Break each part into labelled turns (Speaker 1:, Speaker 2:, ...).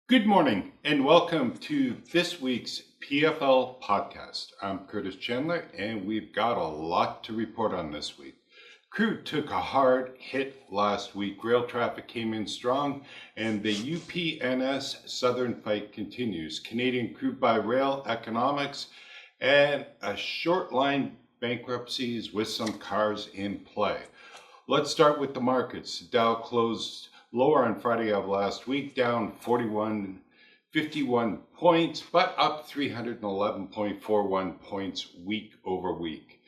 Speaker 1: Good morning and welcome to this week's PFL podcast. I'm Curtis Chandler and we've got a lot to report on this week. Crude took a hard hit last week. Rail traffic came in strong and the UPNS Southern fight continues. Canadian crude by rail economics and a short line bankruptcies with some cars in play. Let's start with the markets. Dow closed lower on Friday of last week, down 51 points, but up 311.41 points week over week.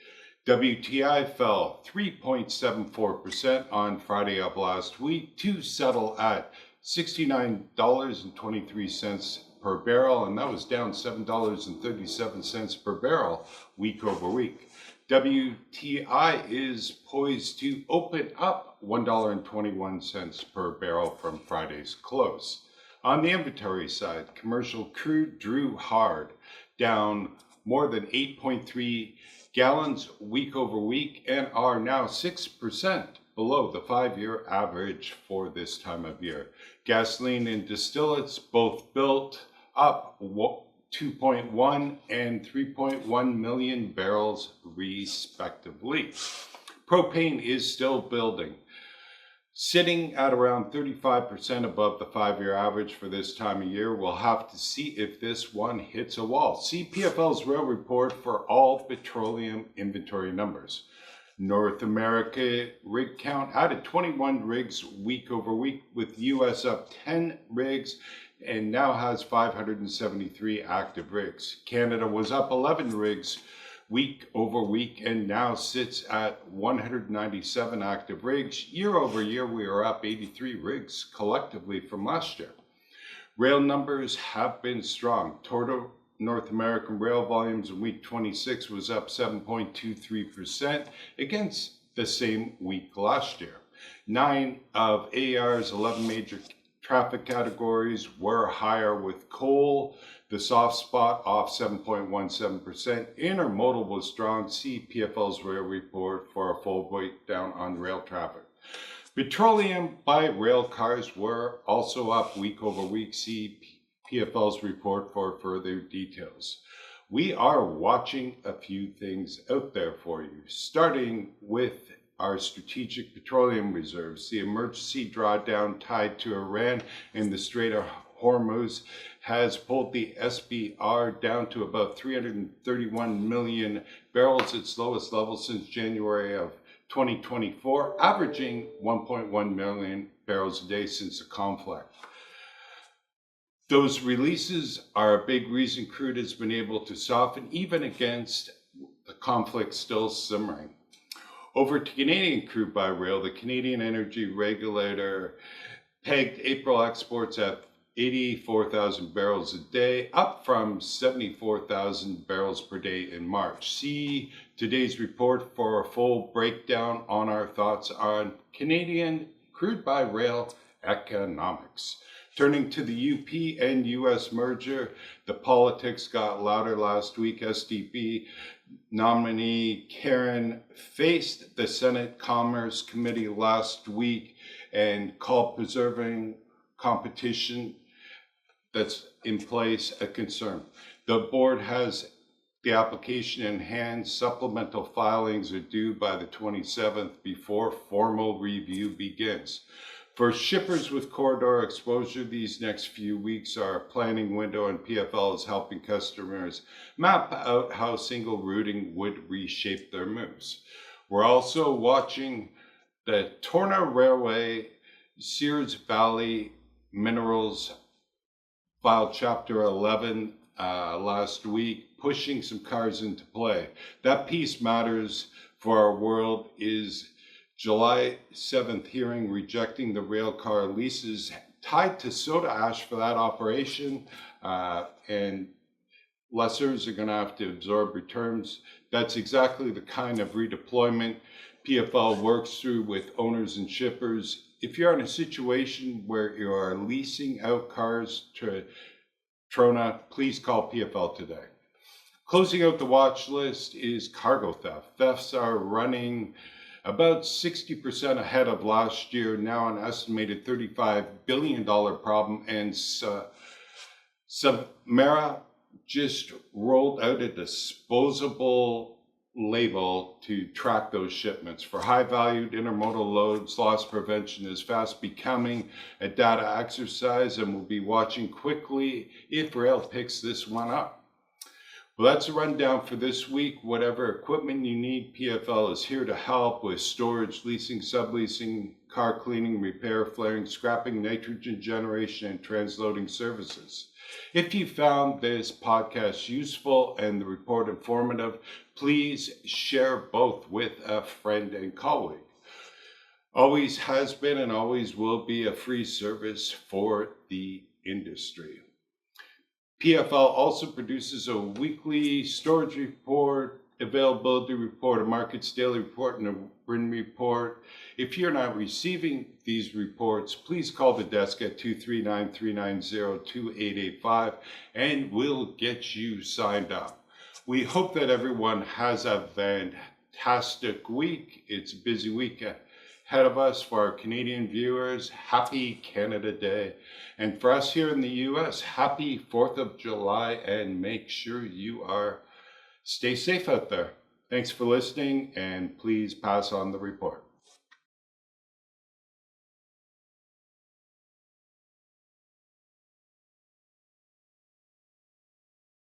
Speaker 1: WTI fell 3.74% on Friday of last week to settle at $69.23 per barrel, and that was down $7.37 per barrel week over week. WTI is poised to open up $1.21 per barrel from Friday's close. On the inventory side, commercial crude drew hard, down more than 8.3 gallons week over week and are now 6% below the 5-year average for this time of year. Gasoline and distillates both built up 2.1 and 3.1 million barrels respectively. Propane is still building, sitting at around 35% above the 5-year average for this time of year. We'll have to see if this one hits a wall. See PFL's rail report for all petroleum inventory numbers. North America rig count added 21 rigs week over week, with US up 10 rigs and now has 573 active rigs. Canada was up 11 rigs week over week and now sits at 197 active rigs. Year over year, we are up 83 rigs collectively from last year. Rail numbers have been strong. Total North American rail volumes in week 26 was up 7.23% against the same week last year. 9 of AR's 11 major traffic categories were higher, with coal the soft spot, off 7.17%. Intermodal was strong. See PFL's rail report for a full breakdown on rail traffic. Petroleum by rail cars were also up week over week. See PFL's report for further details. We are watching a few things out there for you, starting with our strategic petroleum reserves. The emergency drawdown tied to Iran in the Strait of Hormuz has pulled the SPR down to about 331 million barrels, its lowest level since January of 2024, averaging 1.1 million barrels a day since the conflict. Those releases are a big reason crude has been able to soften even against the conflict still simmering. Over to Canadian crude by rail, the Canadian Energy Regulator pegged April exports at 84,000 barrels a day, up from 74,000 barrels per day in March. See today's report for a full breakdown on our thoughts on Canadian crude by rail economics. Turning to the UP and US merger, the politics got louder last week. SDP nominee Karen faced the Senate Commerce Committee last week and called preserving competition that's in place a concern. The board has the application in hand. Supplemental filings are due by the 27th before formal review begins. For shippers with corridor exposure, these next few weeks are a planning window, and PFL is helping customers map out how single routing would reshape their moves. We're also watching the Torna Railway, Sears Valley Minerals filed Chapter 11 last week, pushing some cars into play. That piece matters for our world. Is July 7th hearing rejecting the railcar leases tied to soda ash for that operation, and lessors are going to have to absorb returns. That's exactly the kind of redeployment PFL works through with owners and shippers. If you're in a situation where you are leasing out cars to Trona, please call PFL today. Closing out the watch list is cargo theft. Thefts are running about 60% ahead of last year, now an estimated $35 billion problem. And Samara just rolled out a disposable label to track those shipments. For high-valued intermodal loads, loss prevention is fast becoming a data exercise, and we'll be watching quickly if rail picks this one up. Well, that's a rundown for this week. Whatever equipment you need, PFL is here to help with storage, leasing, subleasing, car cleaning, repair, flaring, scrapping, nitrogen generation, and transloading services. If you found this podcast useful and the report informative, please share both with a friend and colleague. Always has been and always will be a free service for the industry. PFL also produces a weekly storage report, availability report, a markets daily report, and a written report. If you're not receiving these reports, please call the desk at 239-390-2885 and we'll get you signed up. We hope that everyone has a fantastic week. It's a busy week ahead of us. For our Canadian viewers, happy Canada Day. And for us here in the US, happy 4th of July, and make sure you stay safe out there. Thanks for listening, and please pass on the report.